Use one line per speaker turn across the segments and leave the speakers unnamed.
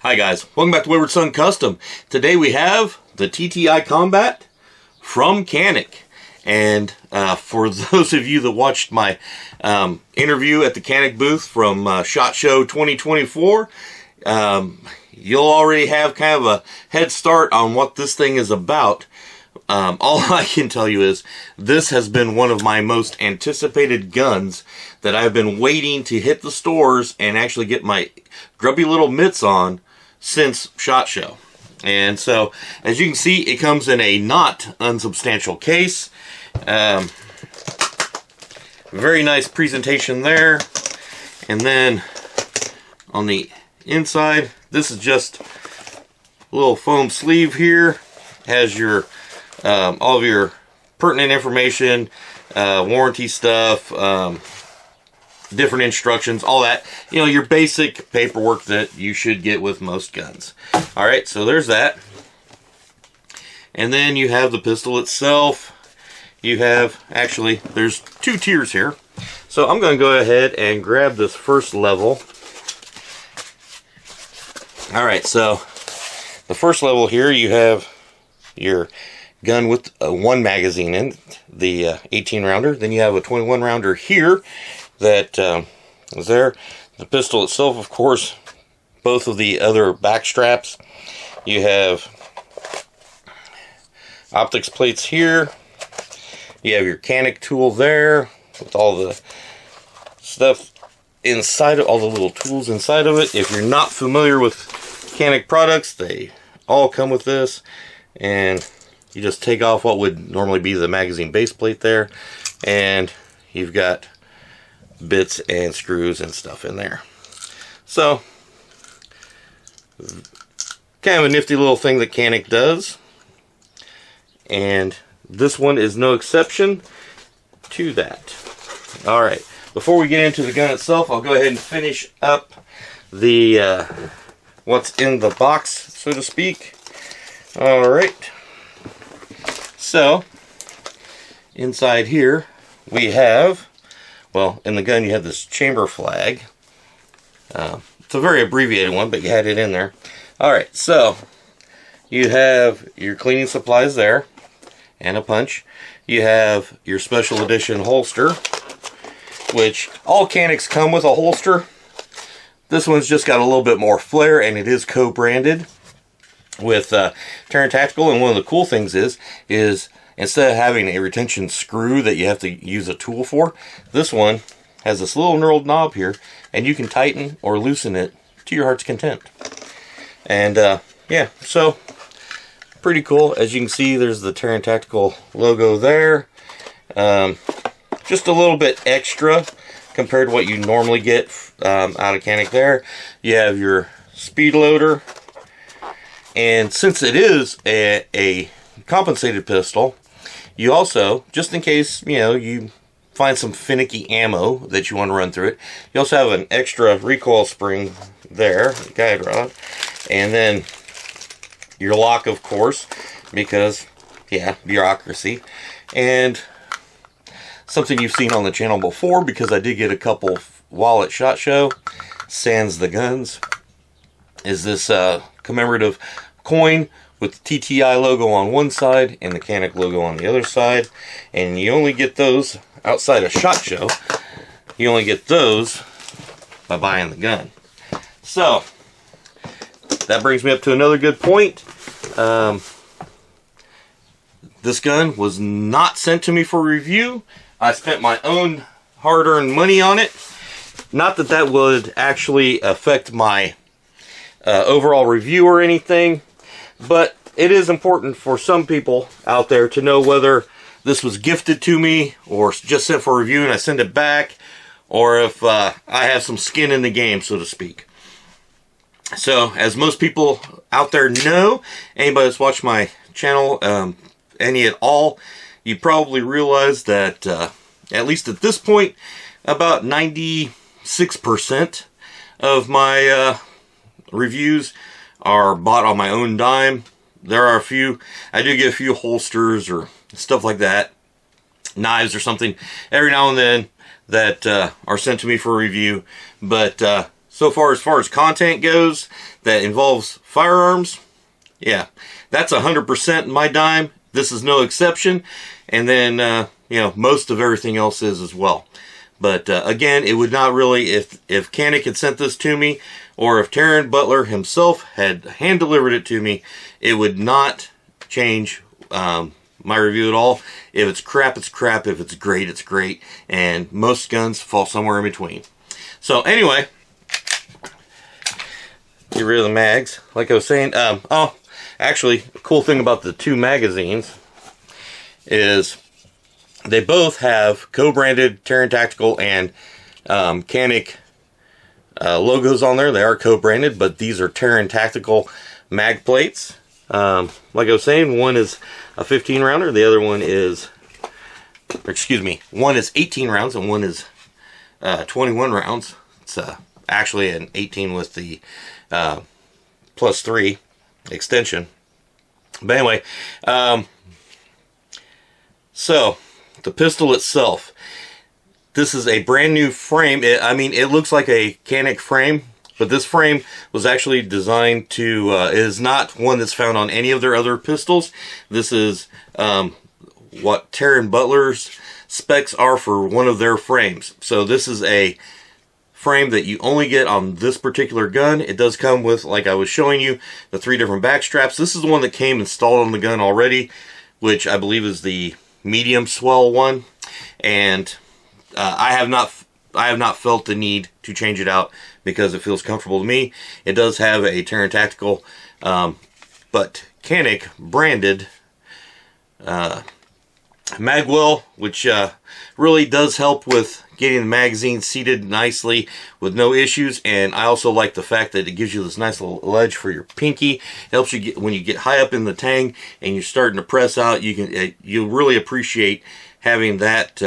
Hi guys, welcome back to Wayward Son Custom. Today we have the TTI Combat from Canik. And for those of you that watched my interview at the Canik booth from SHOT Show 2024, you'll already have kind of a head start on what this thing is about. All I can tell you is this has been one of my most anticipated guns that I've been waiting to hit the stores and actually get my grubby little mitts on since SHOT Show. And so, as you can see, it comes in a not unsubstantial case. Very nice presentation there. And then on the inside, this is just a little foam sleeve here. Has your all of your pertinent information, warranty stuff, different instructions, all that. You know, your basic paperwork that you should get with most guns. Alright, so there's that. And then you have the pistol itself. You have, actually, there's two tiers here. So I'm going to go ahead and grab this first level. Alright, so the first level here, you have your gun with one magazine in it, the 18 rounder. Then you have a 21 rounder here that is there. The pistol itself, of course, both of the other back straps. You have optics plates here. You have your Canik tool there with all the stuff inside of all the little tools inside of it. If you're not familiar with Canik products, they all come with this, and you just take off what would normally be the magazine base plate there, and you've got bits and screws and stuff in there. So, kind of a nifty little thing that Canik does, and this one is no exception to that. Alright, before we get into the gun itself, I'll go ahead and finish up the what's in the box, so to speak. Alright, so inside here we have, well, in the gun you have this chamber flag. It's a very abbreviated one, but you had it in there. Alright, so you have your cleaning supplies there, and a punch. You have your special edition holster, which all Caniks come with a holster. This one's just got a little bit more flair, and it is co-branded with Terran Tactical. And one of the cool things is instead of having a retention screw that you have to use a tool for, this one has this little knurled knob here, and you can tighten or loosen it to your heart's content. And yeah, so pretty cool. As you can see, there's the Terran Tactical logo there. Just a little bit extra compared to what you normally get out of Canik there. You have your speed loader. And since it is a compensated pistol, you also, just in case, you know, you find some finicky ammo that you want to run through it, you also have an extra recoil spring there, guide rod, and then your lock, of course, because, yeah, bureaucracy. And something you've seen on the channel before, because I did get a couple while at SHOT Show, sans the guns, is this commemorative coin with the TTI logo on one side and the Canik logo on the other side. And you only get those outside of SHOT Show. You only get those by buying the gun. So that brings me up to another good point. This gun was not sent to me for review. I spent my own hard-earned money on it. Not that that would actually affect my overall review or anything, but it is important for some people out there to know whether this was gifted to me or just sent for review and I send it back, or if I have some skin in the game, so to speak. So, as most people out there know, anybody that's watched my channel, any at all, you probably realize that, at least at this point, about 96% of my reviews are bought on my own dime. There are a few, I do get a few holsters or stuff like that, knives or something, every now and then that are sent to me for review. But So far as content goes that involves firearms, yeah, that's 100% my dime. This is no exception. And then, you know, most of everything else is as well. But again, it would not really, if Canik had sent this to me, or if Taryn Butler himself had hand-delivered it to me, it would not change my review at all. If it's crap, it's crap. If it's great, it's great. And most guns fall somewhere in between. So anyway, get rid of the mags. Like I was saying, oh, actually, the cool thing about the two magazines is they both have co-branded Terran Tactical and Canik logos on there. They are co-branded, but these are Terran Tactical mag plates. Like I was saying, one is a 15 rounder, the other one is, excuse me, one is 18 rounds and one is 21 rounds. It's actually an 18 with the +3 extension. But anyway, so the pistol itself, this is a brand new frame. I mean, it looks like a Canik frame, but this frame was actually designed to, it is not one that's found on any of their other pistols. This is what Taryn Butler's specs are for one of their frames. So this is a frame that you only get on this particular gun. It does come with, like I was showing you, the 3 different back straps. This is the one that came installed on the gun already, which I believe is the medium swell one. And I have not felt the need to change it out because it feels comfortable to me. It does have a Terran Tactical, but Canik branded magwell, which really does help with getting the magazine seated nicely with no issues. And I also like the fact that it gives you this nice little ledge for your pinky. It helps you get, when you get high up in the tang and you're starting to press out, you'll really appreciate having that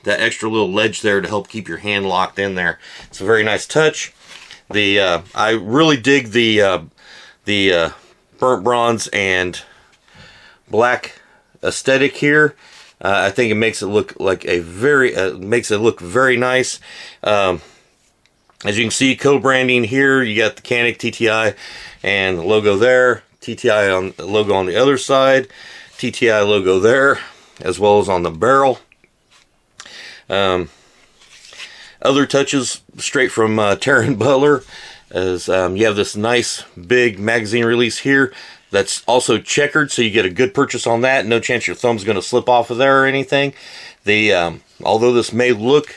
that extra little ledge there to help keep your hand locked in there. It's a very nice touch. I really dig the burnt bronze and black aesthetic here. I think it makes it look like a makes it look very nice. As you can see, co-branding here, you got the Canik TTI and the logo there, TTI on the logo on the other side, TTI logo there, as well as on the barrel. Other touches straight from Taryn Butler is you have this nice big magazine release here that's also checkered, so you get a good purchase on that. No chance your thumb's going to slip off of there or anything. Although this may look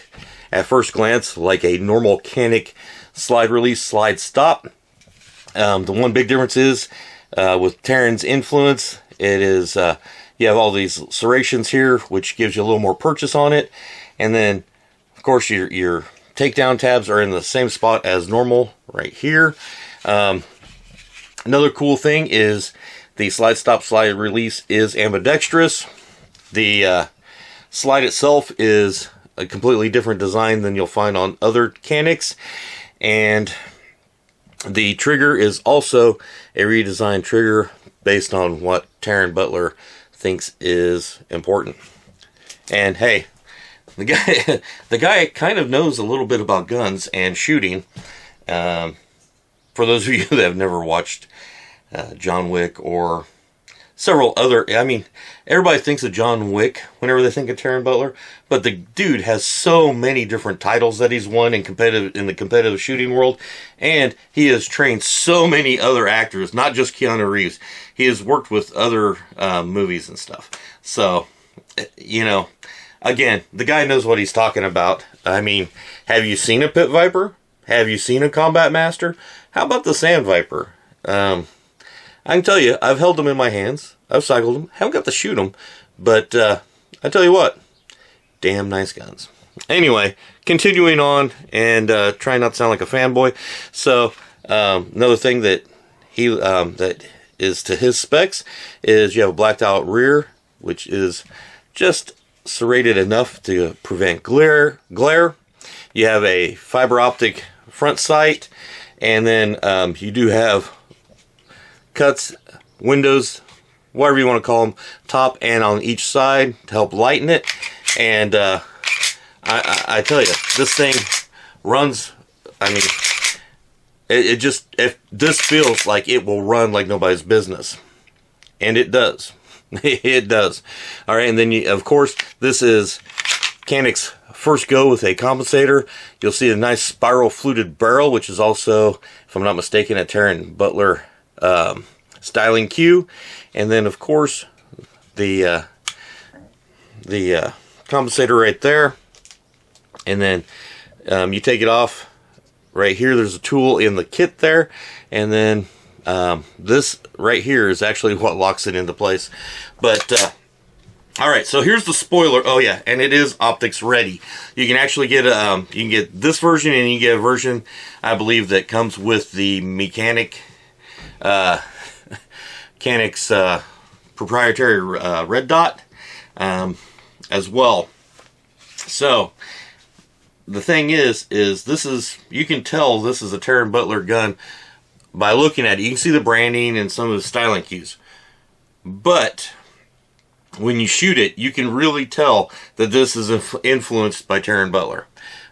at first glance like a normal Canik slide release, slide stop, the one big difference is with Taryn's influence, it is you have all these serrations here, which gives you a little more purchase on it. And then, of course, your takedown tabs are in the same spot as normal right here. Another cool thing is the slide stop slide release is ambidextrous. The slide itself is a completely different design than you'll find on other Caniks. And the trigger is also a redesigned trigger based on what Taryn Butler thinks is important. And hey, the guy kind of knows a little bit about guns and shooting. For those of you that have never watched John Wick or several other, I mean, everybody thinks of John Wick whenever they think of Taryn Butler, but the dude has so many different titles that he's won in the competitive shooting world, and he has trained so many other actors, not just Keanu Reeves. He has worked with other movies and stuff. So, you know, again, the guy knows what he's talking about. I mean, have you seen a Pit Viper? Have you seen a Combat Master? How about the Sand Viper? I can tell you, I've held them in my hands. I've cycled them. Haven't got to shoot them. But I tell you what, damn nice guns. Anyway, continuing on and trying not to sound like a fanboy. So another thing that that is to his specs is you have a blacked out rear, which is just serrated enough to prevent glare. You have a fiber optic front sight, and then you do have cuts, windows, whatever you want to call them, top and on each side to help lighten it. And I tell you, this thing runs, I mean, if this feels like it will run like nobody's business. And it does. It does. All right, and then of course, this is Canik's first go with a compensator. You'll see a nice spiral fluted barrel, which is also, if I'm not mistaken, a Terran Butler styling cue. And then of course the compensator right there. And then you take it off right here. There's a tool in the kit there, and then this right here is actually what locks it into place. But all right, so here's the spoiler. Oh yeah, and it is optics ready. You can actually get you can get this version, and you can get a version, I believe, that comes with the Canik's proprietary red dot as well. So the thing is this is, you can tell this is a Terran Butler gun by looking at it. You can see the branding and some of the styling cues. But when you shoot it, you can really tell that this is influenced by Terran Butler.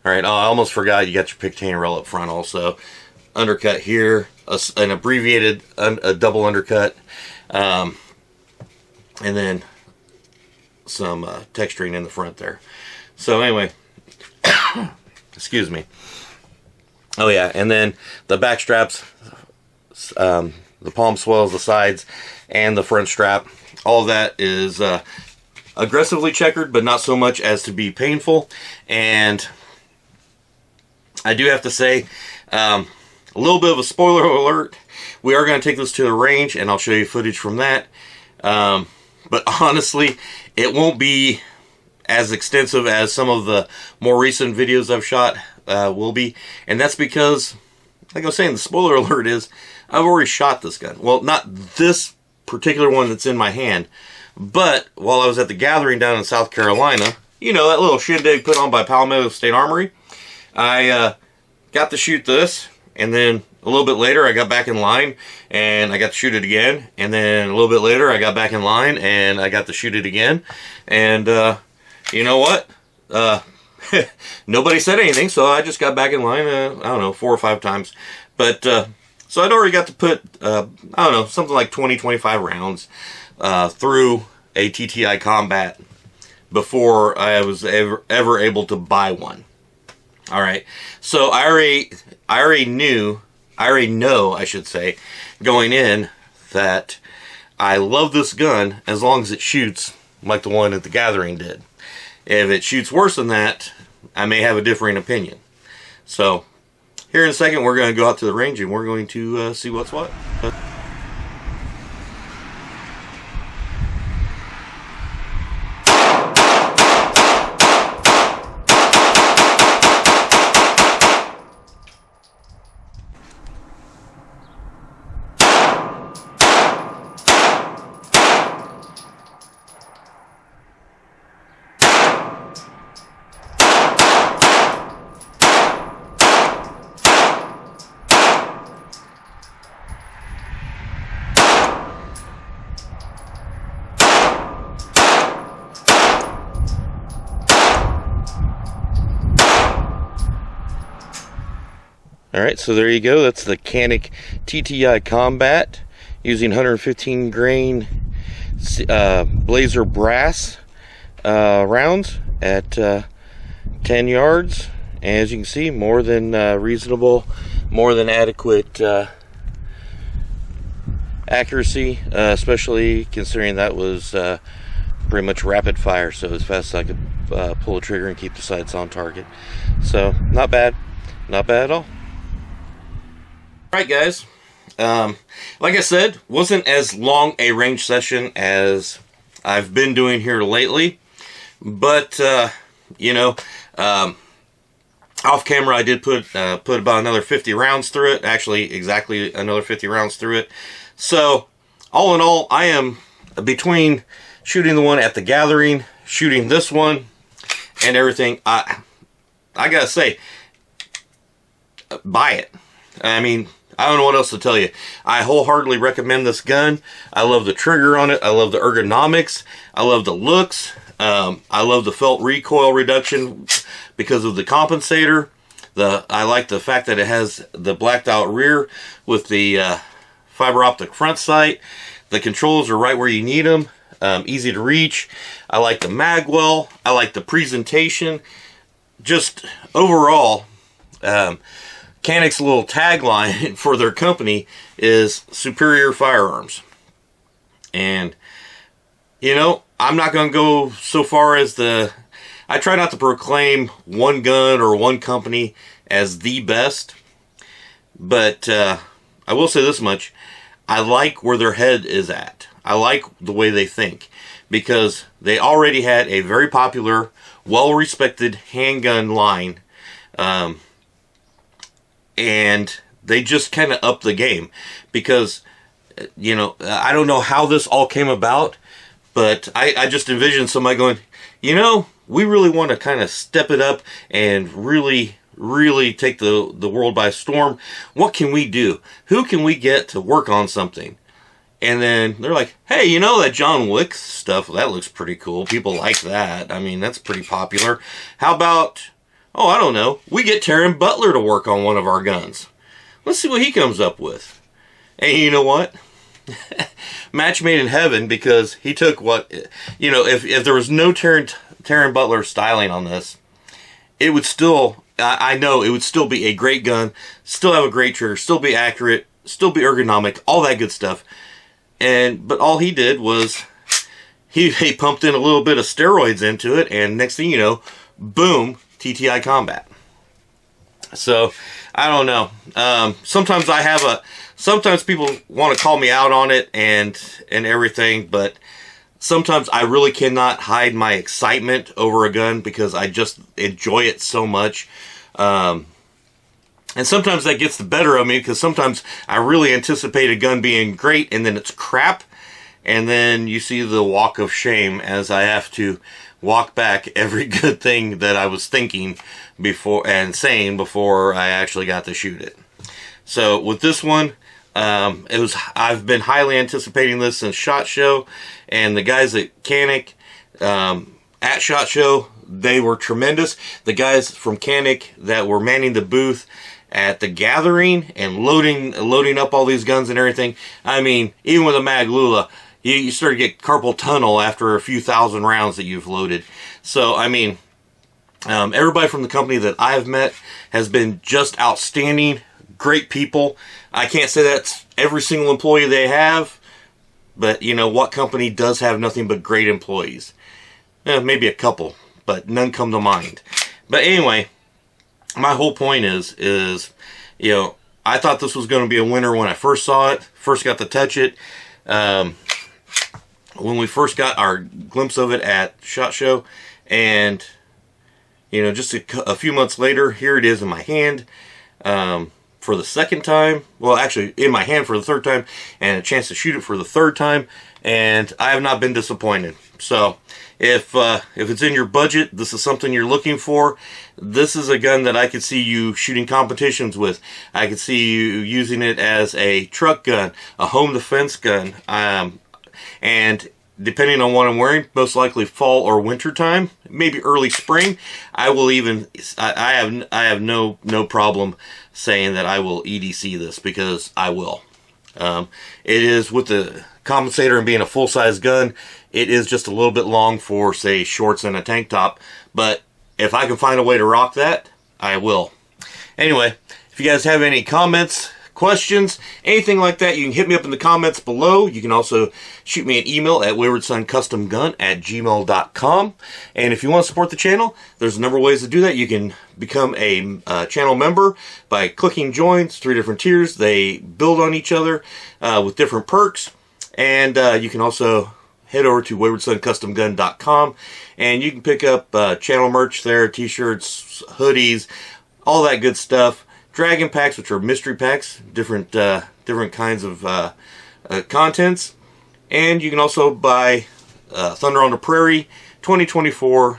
All right, I almost forgot, you got your Picatinny rail up front also. Undercut here, an abbreviated a double undercut, and then some texturing in the front there. So anyway, excuse me. Oh yeah, and then the back straps, the palm swells, the sides, and the front strap. All of that is aggressively checkered, but not so much as to be painful. And I do have to say, a little bit of a spoiler alert. We are going to take this to the range, and I'll show you footage from that. But honestly, it won't be as extensive as some of the more recent videos I've shot will be. And that's because, like I was saying, the spoiler alert is I've already shot this gun. Well, not this particular one that's in my hand, but while I was at the gathering down in South Carolina, you know, that little shindig put on by Palmetto State Armory, I got to shoot this, and then a little bit later I got back in line and I got to shoot it again, and then a little bit later I got back in line and I got to shoot it again. And you know what, nobody said anything, so I just got back in line I don't know, 4 or 5 times. But so I'd already got to put I don't know, something like 20-25 rounds through a TTI Combat before I was ever able to buy one. All right, so I already know, I should say, going in, that I love this gun as long as it shoots like the one at the gathering did. If it shoots worse than that, I may have a differing opinion. So here in a second, we're going to go out to the range and we're going to see what's what. Alright, so there you go. That's the Canik TTI Combat using 115 grain Blazer brass rounds at 10 yards. And as you can see, more than reasonable, more than adequate accuracy, especially considering that was pretty much rapid fire, so as fast as I could pull the trigger and keep the sights on target. So not bad at all. Alright guys, like I said, wasn't as long a range session as I've been doing here lately, but you know, off camera I did put about another 50 rounds through it, actually exactly another 50 rounds through it. So all in all, I am between shooting the one at the gathering, shooting this one, and everything, I gotta say, buy it. I mean, I don't know what else to tell you. I wholeheartedly recommend this gun. I love the trigger on it. I love the ergonomics. I love the looks. I love the felt recoil reduction because of the compensator. I like the fact that it has the blacked out rear with the fiber optic front sight. The controls are right where you need them, easy to reach. I like the mag well. I like the presentation. Just overall, Canik's little tagline for their company is superior firearms. And, you know, I'm not going to go so far as I try not to proclaim one gun or one company as the best. But I will say this much. I like where their head is at. I like the way they think. Because they already had a very popular, well-respected handgun line. And they just kind of upped the game. Because, you know, I don't know how this all came about. But I just envisioned somebody going, you know, we really want to kind of step it up and really take the world by storm. What can we do? Who can we get to work on something? And then they're like, hey, you know that John Wick stuff, that looks pretty cool. People like that. I mean, that's pretty popular. How about, oh, I don't know, we get Taron Butler to work on one of our guns. Let's see what he comes up with. And you know what? Match made in heaven, because he took what, you know, if there was no Taron Butler styling on this, it would still, I know it would still be a great gun, still have a great trigger, still be accurate, still be ergonomic, all that good stuff. But all he did was he pumped in a little bit of steroids into it, and next thing you know, boom, TTI Combat. So I don't know. Sometimes people want to call me out on it and everything, but sometimes I really cannot hide my excitement over a gun because I just enjoy it so much. And sometimes that gets the better of me, because sometimes I really anticipate a gun being great and then it's crap. And then you see the walk of shame as I have to walk back every good thing that I was thinking before and saying before I actually got to shoot it. So with this one, I've been highly anticipating this since SHOT Show, and the guys at Canik at SHOT Show, they were tremendous. The guys from Canik that were manning the booth at the gathering and loading up all these guns and everything. I mean, even with a Mag Lula, you start to get carpal tunnel after a few thousand rounds that you've loaded. So, I mean, everybody from the company that I've met has been just outstanding, great people. I can't say that's every single employee they have, but you know, what company does have nothing but great employees? Maybe a couple, but none come to mind. But anyway, my whole point is, you know, I thought this was going to be a winner when I first saw it, first got to touch it. When we first got our glimpse of it at SHOT Show, and, you know, just a few months later, here it is in my hand for the second time. Well, actually, in my hand for the third time, and a chance to shoot it for the third time, and I have not been disappointed. So, if it's in your budget, this is something you're looking for, this is a gun that I could see you shooting competitions with. I could see you using it as a truck gun, a home defense gun, and depending on what I'm wearing, most likely fall or winter time, maybe early spring. I have no problem saying that I will EDC this, because I will. It is, with the compensator and being a full-size gun, it is just a little bit long for, say, shorts and a tank top. But if I can find a way to rock that, I will. Anyway, if you guys have any comments, questions, anything like that, you can hit me up in the comments below. You can also shoot me an email at waywardsoncustomgun@gmail.com. And if you want to support the channel, there's a number of ways to do that. You can become a channel member by clicking join. It's 3 different tiers. They build on each other with different perks. And you can also head over to waywardsoncustomgun.com, and you can pick up channel merch there, t-shirts, hoodies, all that good stuff. Dragon packs, which are mystery packs, different kinds of contents. And you can also buy Thunder on the Prairie 2024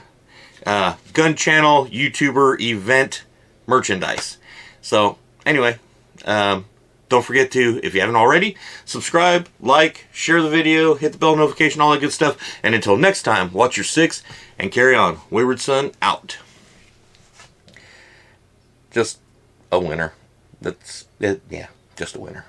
Gun Channel YouTuber event merchandise. So anyway, don't forget to, if you haven't already, subscribe, like, share the video, hit the bell notification, all that good stuff. And until next time, watch your 6 and carry on. Wayward Son out. just a winner. That's it. Yeah, just a winner.